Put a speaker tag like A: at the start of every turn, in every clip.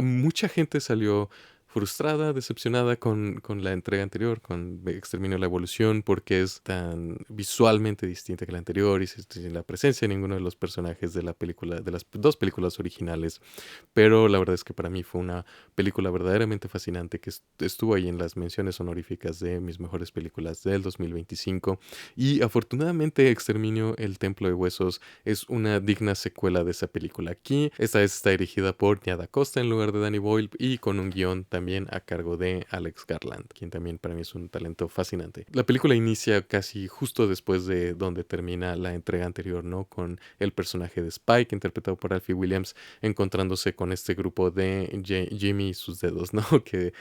A: mucha gente salió frustrada, decepcionada con la entrega anterior, con Exterminio la Evolución, porque es tan visualmente distinta que la anterior y sin la presencia de ninguno de los personajes de la película, de las dos películas originales. Pero la verdad es que para mí fue una película verdaderamente fascinante que estuvo ahí en las menciones honoríficas de mis mejores películas del 2025. Y afortunadamente Exterminio el Templo de Huesos es una digna secuela de esa película. Aquí esta vez está dirigida por Nia Costa en lugar de Danny Boyle y con un guión también a cargo de Alex Garland, quien también para mí es un talento fascinante. La película inicia casi justo después de donde termina la entrega anterior, ¿no? Con el personaje de Spike, interpretado por Alfie Williams, encontrándose con este grupo de Jimmy y sus dedos, ¿no? Que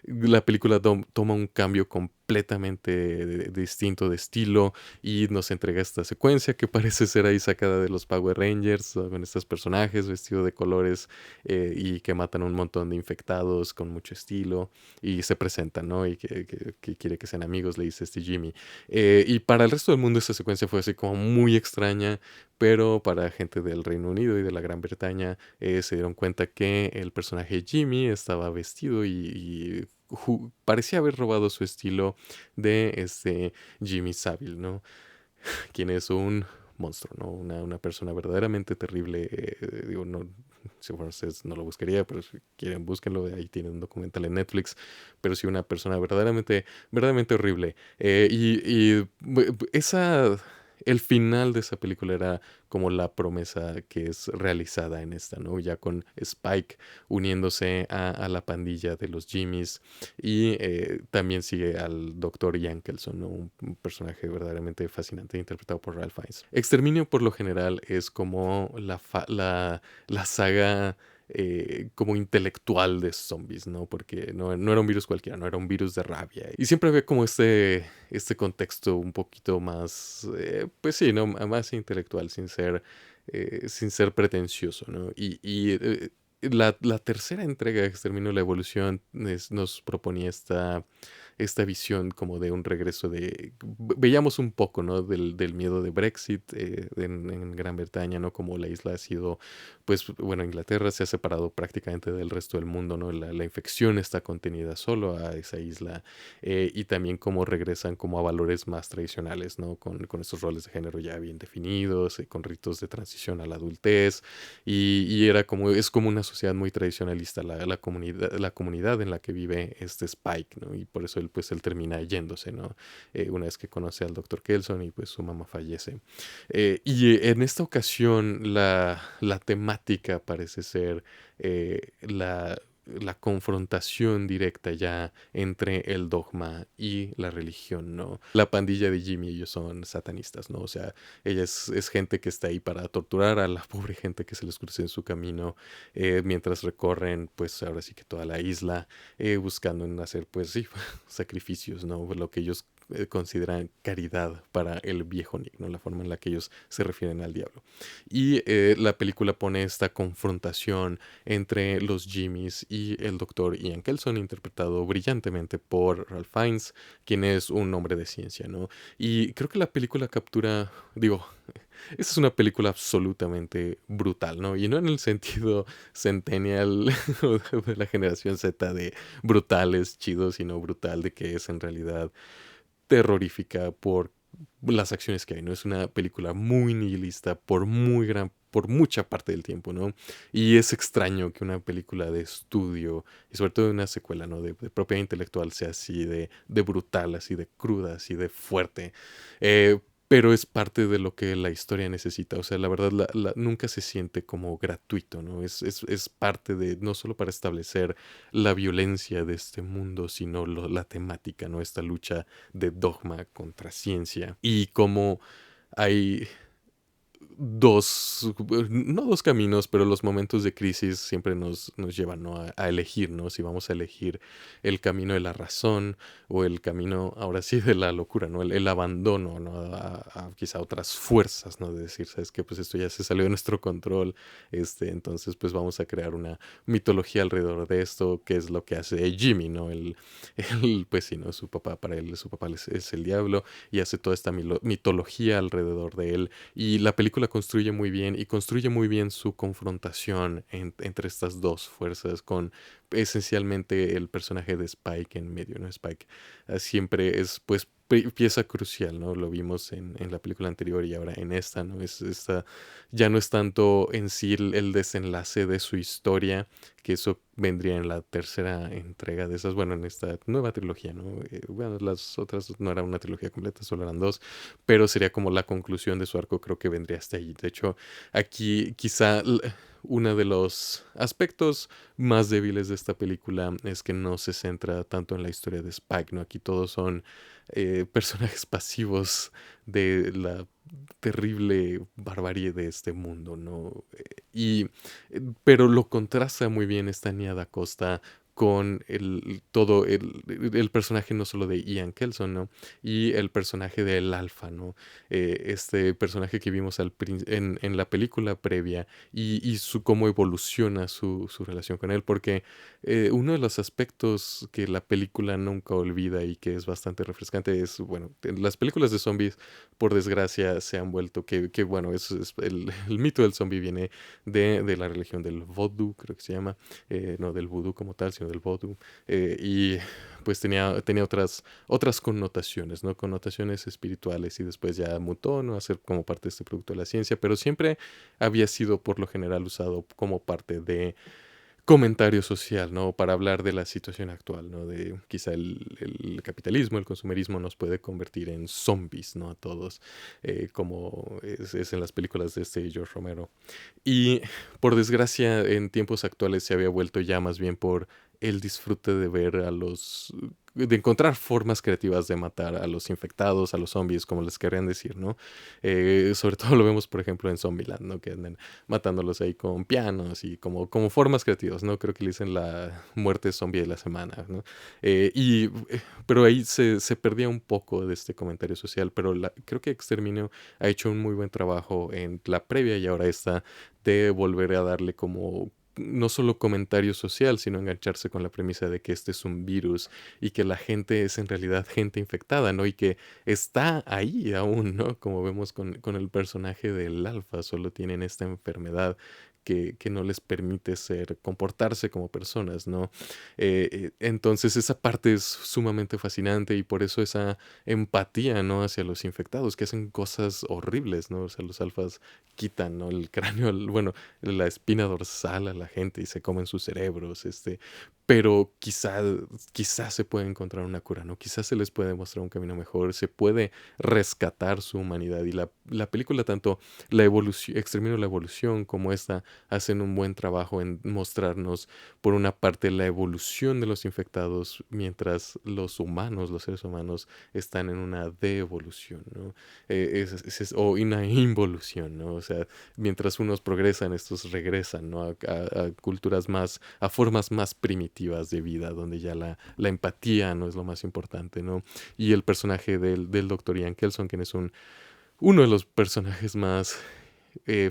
A: la película toma un cambio completamente distinto de estilo y nos entrega esta secuencia que parece ser ahí sacada de los Power Rangers, con estos personajes vestidos de colores y que matan un montón de infectados con mucho estilo y se presentan, ¿no? Y que quiere que sean amigos, le dice este Jimmy. Y para el resto del mundo esta secuencia fue así como muy extraña, pero para gente del Reino Unido y de la Gran Bretaña se dieron cuenta que el personaje Jimmy estaba vestido y parecía haber robado su estilo de este Jimmy Savile, ¿no? Quien es un monstruo, ¿no? Una persona verdaderamente terrible. Digo, no, si fueran ustedes no lo buscaría, pero si quieren búsquenlo, ahí tienen un documental en Netflix, pero sí una persona verdaderamente horrible. Esa... El final de esa película era como la promesa que es realizada en esta, ¿no? Ya con Spike uniéndose a la pandilla de los Jimmys y también sigue al Dr. Yankelson, ¿no? Un personaje verdaderamente fascinante interpretado por Ralph Fiennes. Exterminio por lo general es como la saga como intelectual de zombies, ¿no? Porque no era un virus cualquiera, no era un virus de rabia. Y siempre había como este contexto un poquito más, pues sí, ¿no? Más intelectual, sin ser pretencioso, ¿no? La tercera entrega de Exterminio la Evolución nos proponía esta visión como de un regreso veíamos un poco, ¿no? Del miedo de Brexit en Gran Bretaña, ¿no? Como la isla ha sido, pues, bueno, Inglaterra se ha separado prácticamente del resto del mundo, ¿no? La infección está contenida solo a esa isla y también cómo regresan como a valores más tradicionales, ¿no? Con estos roles de género ya bien definidos, con ritos de transición a la adultez y es como una sociedad muy tradicionalista la comunidad en la que vive este Spike, ¿no? Y por eso él termina yéndose, ¿no? Una vez que conoce al doctor Kelson y pues su mamá fallece. En esta ocasión la temática parece ser la confrontación directa ya entre el dogma y la religión, ¿no? La pandilla de Jimmy, ellos son satanistas, ¿no? O sea, ella es gente que está ahí para torturar a la pobre gente que se les cruce en su camino mientras recorren, pues ahora sí que toda la isla, buscando en hacer, pues sí, sacrificios, ¿no? Lo que ellos consideran caridad para el viejo Nick, ¿no? La forma en la que ellos se refieren al diablo. Y la película pone esta confrontación entre los Jimmys y el doctor Ian Kelson, interpretado brillantemente por Ralph Fiennes, quien es un hombre de ciencia, ¿no? Y creo que la película captura, digo, esta es una película absolutamente brutal, ¿no? Y no en el sentido centennial o de la generación Z de brutales, chidos, sino brutal de que es en realidad terrorífica por las acciones que hay, ¿no? Es una película muy nihilista por mucha parte del tiempo, ¿no? Y es extraño que una película de estudio, y sobre todo una secuela, ¿no? De propiedad intelectual sea así de brutal, así de cruda, así de fuerte. Pero es parte de lo que la historia necesita. O sea, la verdad, nunca se siente como gratuito, ¿no? Es parte de, no solo para establecer la violencia de este mundo, sino la temática, ¿no? Esta lucha de dogma contra ciencia y cómo hay no dos caminos, pero los momentos de crisis siempre nos llevan, ¿no? A elegir, ¿no? Si vamos a elegir el camino de la razón o el camino, ahora sí, de la locura, ¿no? El abandono, ¿no? A quizá otras fuerzas, ¿no? De decir, ¿sabes qué? Pues esto ya se salió de nuestro control, entonces pues vamos a crear una mitología alrededor de esto, que es lo que hace Jimmy, ¿no? Pues sí, ¿no? Su papá, para él, su papá es el diablo y hace toda esta mitología alrededor de él y la película construye muy bien y construye muy bien su confrontación entre estas dos fuerzas con esencialmente el personaje de Spike en medio, ¿no? Spike siempre es pues pieza crucial, ¿no? Lo vimos en la película anterior y ahora en esta, ¿no? Ya no es tanto en sí el desenlace de su historia, que eso vendría en la tercera entrega de esas, bueno, en esta nueva trilogía, ¿no? Bueno, las otras no era una trilogía completa, solo eran dos, pero sería como la conclusión de su arco, creo que vendría hasta ahí. De hecho, aquí quizá uno de los aspectos más débiles de esta película es que no se centra tanto en la historia de Spike, ¿no? Aquí todos son personajes pasivos de la terrible barbarie de este mundo, ¿no? Pero lo contrasta muy bien esta Nia Da Costa con el personaje no solo de Ian Kelson, ¿no? Y el personaje del Alfa, ¿no? Este personaje que vimos en la película previa y cómo evoluciona su relación con él, porque uno de los aspectos que la película nunca olvida y que es bastante refrescante es, bueno, en las películas de zombies, por desgracia, se han vuelto bueno, es el mito del zombie viene de la religión del vodú, creo que se llama, no del vudú como tal, sino del vodú, y pues tenía otras connotaciones, ¿no? Connotaciones espirituales y después ya mutó, ¿no? A ser como parte de este producto de la ciencia, pero siempre había sido por lo general usado como parte de comentario social, ¿no? Para hablar de la situación actual, ¿no? De quizá el capitalismo, el consumerismo nos puede convertir en zombies, ¿no? A todos, como es en las películas de George Romero. Y por desgracia, en tiempos actuales se había vuelto ya más bien por el disfrute de ver de encontrar formas creativas de matar a los infectados, a los zombies, como les querrían decir, ¿no? Sobre todo lo vemos, por ejemplo, en Zombieland, ¿no? Que andan matándolos ahí con pianos y como formas creativas, ¿no? Creo que le dicen la muerte zombie de la semana, ¿no? Pero ahí se perdía un poco de este comentario social, pero creo que Exterminio ha hecho un muy buen trabajo en la previa y ahora esta de volver a darle como no solo comentario social, sino engancharse con la premisa de que este es un virus y que la gente es en realidad gente infectada, ¿no? Y que está ahí aún, ¿no? Como vemos con el personaje del Alfa, solo tienen esta enfermedad que no les permite comportarse como personas, ¿no? Entonces esa parte es sumamente fascinante y por eso esa empatía, ¿no? Hacia los infectados que hacen cosas horribles, ¿no? O sea, los alfas quitan, ¿no? El cráneo, bueno, la espina dorsal a la gente y se comen sus cerebros, pero quizá se puede encontrar una cura, ¿no? Quizás se les puede mostrar un camino mejor, se puede rescatar su humanidad y la película tanto la evolución, Exterminio la evolución como esta hacen un buen trabajo en mostrarnos por una parte la evolución de los infectados mientras los humanos, los seres humanos están en una deevolución, ¿no? O una involución, ¿no? O sea, mientras unos progresan, estos regresan, ¿no? A culturas a formas más primitivas de vida, donde ya la empatía no es lo más importante, ¿no? Y el personaje del Dr. Ian Kelson, quien es uno de los personajes más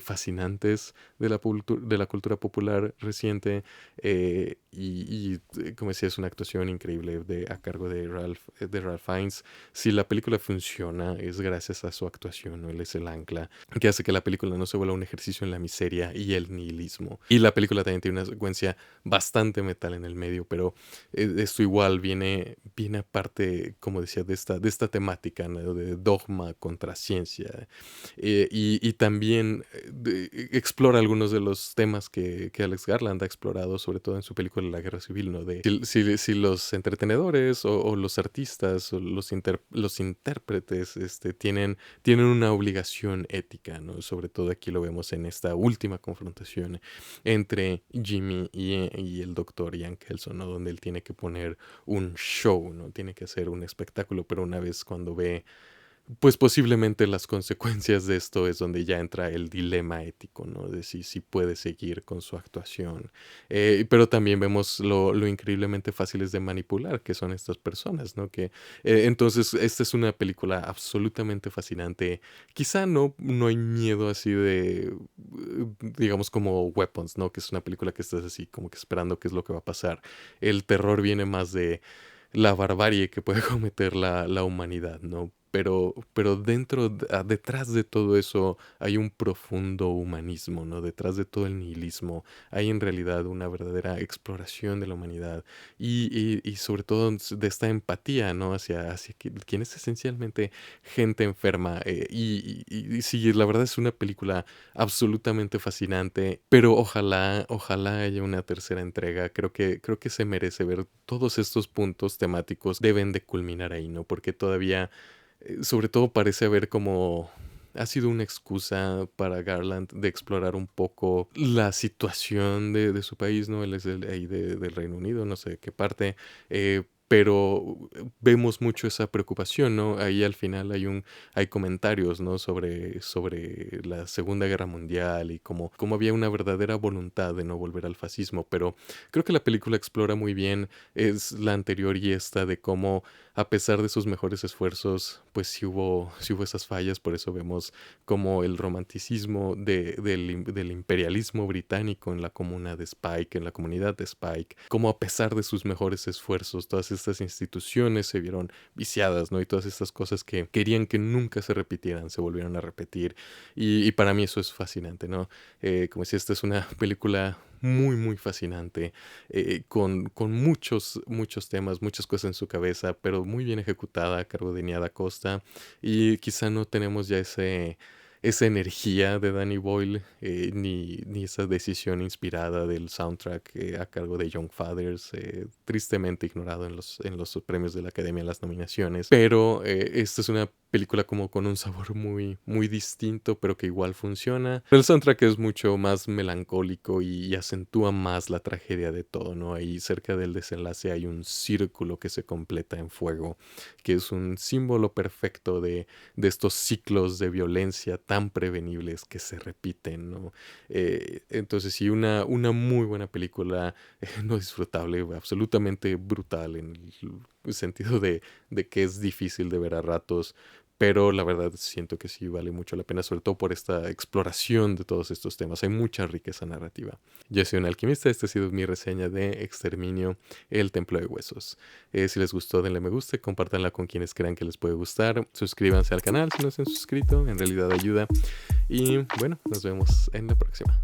A: fascinantes de la cultura popular reciente como decía, es una actuación increíble a cargo de Ralph Fiennes. Si la película funciona es gracias a su actuación, ¿no? Él es el ancla que hace que la película no se vuelva un ejercicio en la miseria y el nihilismo. Y la película también tiene una secuencia bastante metal en el medio, pero esto igual viene aparte, como decía, de esta temática, ¿no? De dogma contra ciencia, y también explora algunos de los temas que Alex Garland ha explorado, sobre todo en su película La Guerra Civil, ¿no? De si los entretenedores o los artistas o los intérpretes tienen una obligación ética, ¿no? Sobre todo aquí lo vemos en esta última confrontación entre Jimmy y el doctor Ian Kelson, ¿no? Donde él tiene que poner un show, ¿no? Tiene que hacer un espectáculo, pero una vez cuando ve pues posiblemente las consecuencias de esto es donde ya entra el dilema ético, ¿no? De si puede seguir con su actuación. Pero también vemos lo increíblemente fáciles de manipular que son estas personas, ¿no? Entonces, esta es una película absolutamente fascinante. Quizá no hay miedo así digamos, como Weapons, ¿no? Que es una película que estás así como que esperando qué es lo que va a pasar. El terror viene más de la barbarie que puede cometer la humanidad, ¿no? pero detrás de todo eso hay un profundo humanismo, ¿no? Detrás de todo el nihilismo hay en realidad una verdadera exploración de la humanidad y sobre todo de esta empatía, ¿no? Hacia quien es esencialmente gente enferma. Y sí, la verdad es una película absolutamente fascinante, pero ojalá haya una tercera entrega. Creo que se merece ver todos estos puntos temáticos deben de culminar ahí, ¿no? Porque todavía, sobre todo parece haber como ha sido una excusa para Garland de explorar un poco la situación de su país, ¿no? Él es ahí del Reino Unido, no sé de qué parte, pero vemos mucho esa preocupación, ¿no? Ahí al final hay comentarios, ¿no? Sobre la Segunda Guerra Mundial y cómo había una verdadera voluntad de no volver al fascismo, pero creo que la película explora muy bien, es la anterior y esta, de cómo a pesar de sus mejores esfuerzos, pues sí hubo esas fallas. Por eso vemos como el romanticismo del imperialismo británico en la comuna de Spike, en la comunidad de Spike, como a pesar de sus mejores esfuerzos, todas estas instituciones se vieron viciadas, ¿no? Y todas estas cosas que querían que nunca se repitieran, se volvieron a repetir. Y para mí eso es fascinante, ¿no? Como decía, esta es una película muy fascinante, con muchos temas, muchas cosas en su cabeza, pero muy bien ejecutada a cargo de Nia Da Costa. Y quizá no tenemos ya esa energía de Danny Boyle, ni esa decisión inspirada del soundtrack a cargo de Young Fathers, tristemente ignorado en los premios de la Academia, en las nominaciones. Pero esta es una película como con un sabor muy distinto, pero que igual funciona. El soundtrack es mucho más melancólico y acentúa más la tragedia de todo, ¿no? Ahí cerca del desenlace hay un círculo que se completa en fuego, que es un símbolo perfecto de estos ciclos de violencia tan prevenibles que se repiten, ¿no? Entonces sí, una muy buena película, no disfrutable, absolutamente brutal en el sentido de que es difícil de ver a ratos, pero la verdad siento que sí vale mucho la pena, sobre todo por esta exploración de todos estos temas. Hay mucha riqueza narrativa. Yo soy un alquimista, esta ha sido mi reseña de Exterminio, el Templo de Huesos. Si les gustó, denle me gusta, compártanla con quienes crean que les puede gustar, suscríbanse al canal si no se han suscrito, en realidad ayuda. Y bueno, nos vemos en la próxima.